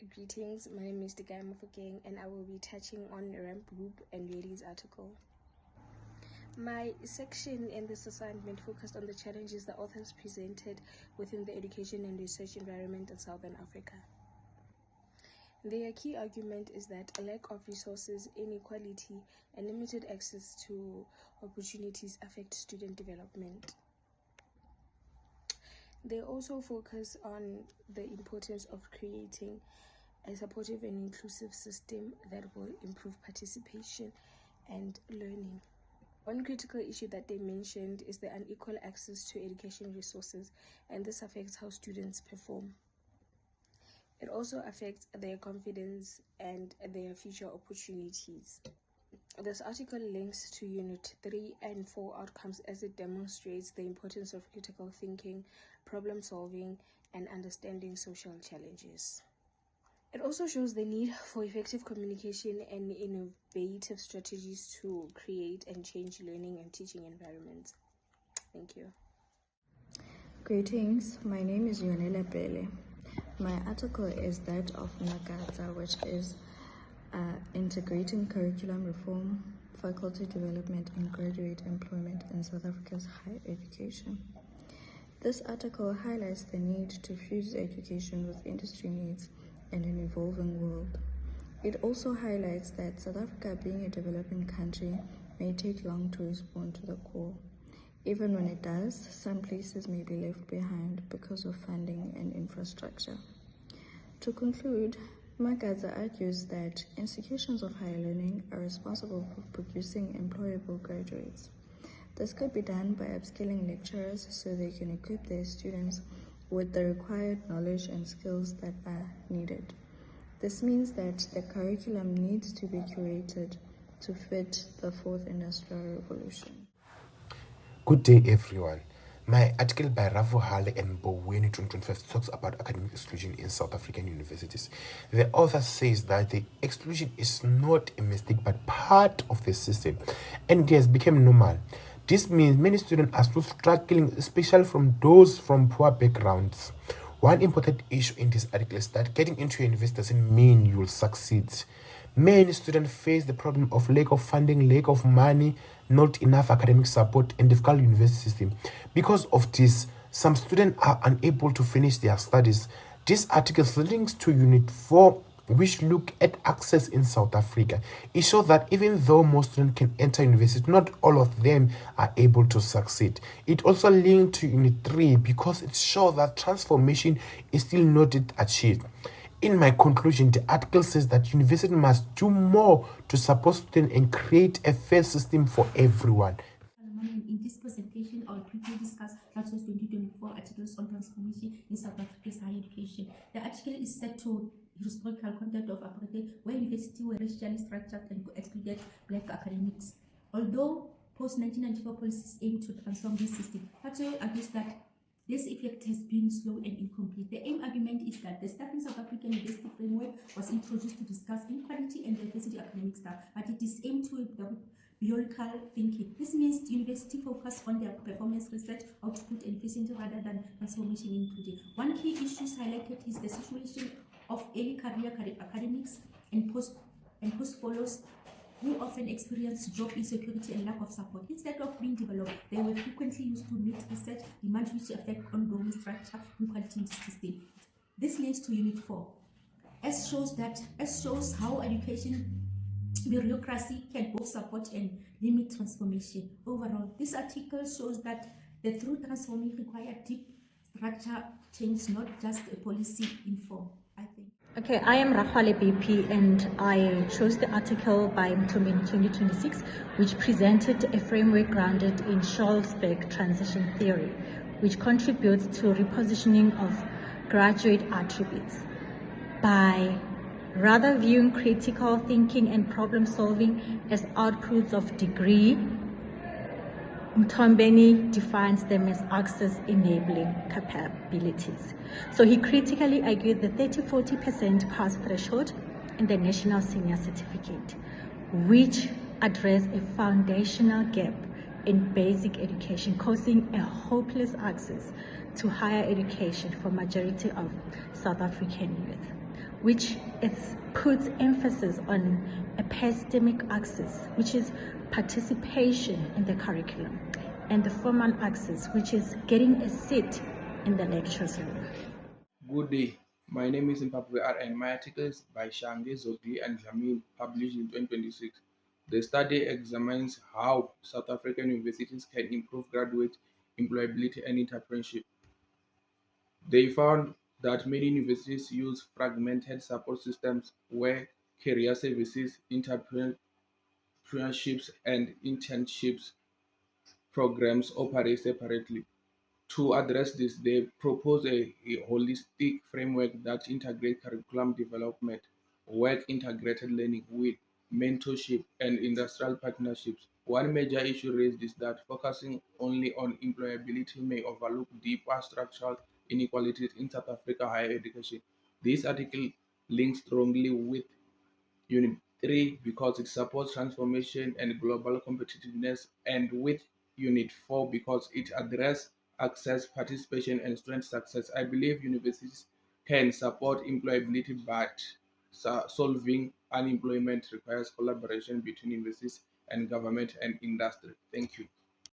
Greetings, my name is Digai Mofokeng and I will be touching on Ramp Group and Yeli's article. My section in this assignment focused on the challenges the authors presented within the education and research environment in Southern Africa. Their key argument is that a lack of resources, inequality, and limited access to opportunities affect student development. They also focus on the importance of creating a supportive and inclusive system that will improve participation and learning. One critical issue that they mentioned is the unequal access to education resources, and this affects how students perform. It also affects their confidence and their future opportunities. This article links to Unit 3 and 4 outcomes as it demonstrates the importance of critical thinking, problem solving, and understanding social challenges. It also shows the need for effective communication and innovative strategies to create and change learning and teaching environments. Thank you. Greetings, my name is Yonela Pele. My article is that of Makatsa, which is Integrating Curriculum Reform, Faculty Development and Graduate Employment in South Africa's Higher Education. This article highlights the need to fuse education with industry needs and an evolving world. It also highlights that South Africa, being a developing country, may take long to respond to the call. Even when it does, some places may be left behind because of funding and infrastructure. To conclude, Makatsa argues that institutions of higher learning are responsible for producing employable graduates. This could be done by upskilling lecturers so they can equip their students with the required knowledge and skills that are needed. This means that the curriculum needs to be curated to fit the fourth industrial revolution. Good day, everyone. My article by Ravo Hale and Boweni 2025 talks about academic exclusion in South African universities. The author says that the exclusion is not a mistake but part of the system, and it has become normal. This means many students are still struggling, especially from those from poor backgrounds. One important issue in this article is that getting into a university doesn't mean you'll succeed. Many students face the problem of lack of funding, lack of money, not enough academic support, and difficult university system. Because of this, some students are unable to finish their studies. This article links to Unit 4, which look at access in South Africa. It shows that even though most students can enter university, not all of them are able to succeed. It also linked to Unit 3 because it shows that transformation is still not yet achieved. In my conclusion, the article says that university must do more to support students and create a fair system for everyone. In this presentation, I will briefly discuss Plattsburgh's 2024 articles on transformation in South Africa's higher education. The article is set to historical content of apartheid, where universities were racially structured and excluded black academics. Although post-1994 policies aim to transform this system, Plattsburgh argues that this effect has been slow and incomplete. The aim argument is that the staff in South African University Framework was introduced to discuss inequality and diversity academic staff, but it is aimed to bureaucratic thinking. This means the university focus on their performance research, output, and efficiency rather than transformation included. One key issue highlighted is the situation of early career academics and post follows who often experience job insecurity and lack of support. Instead of being developed, they were frequently used to meet research demands which affect ongoing structure and quality in the system. This leads to Unit 4, as shows how education bureaucracy can both support and limit transformation. Overall, this article shows that the true transformation requires deep structure change, not just a policy in form, I think. Okay, I am Rahwale BP and I chose the article by Mtombeni 2026, which presented a framework grounded in Scholzberg transition theory, which contributes to repositioning of graduate attributes by rather viewing critical thinking and problem solving as outputs of degree. Mtombeni defines them as access enabling capabilities. So he critically argued the 30-40% pass threshold in the National Senior Certificate, which address a foundational gap in basic education, causing a hopeless access to higher education for majority of South African youth. which puts emphasis on epistemic axis, which is participation in the curriculum, and the formal axis, which is getting a seat in the lectures room. Good day. My name is Mpapwe R and my article is by Shange Zogli and Jamil, published in 2026. The study examines how South African universities can improve graduate employability and entrepreneurship. They found that many universities use fragmented support systems where career services, entrepreneurships, and internships programs operate separately. To address this, they propose a holistic framework that integrates curriculum development, work integrated learning with mentorship and industrial partnerships. One major issue raised is that focusing only on employability may overlook deeper structural inequalities in South Africa higher education. This article links strongly with Unit 3 because it supports transformation and global competitiveness, and with Unit 4 because it addresses access, participation, and student success. I believe universities can support employability, but solving unemployment requires collaboration between universities and government and industry. Thank you.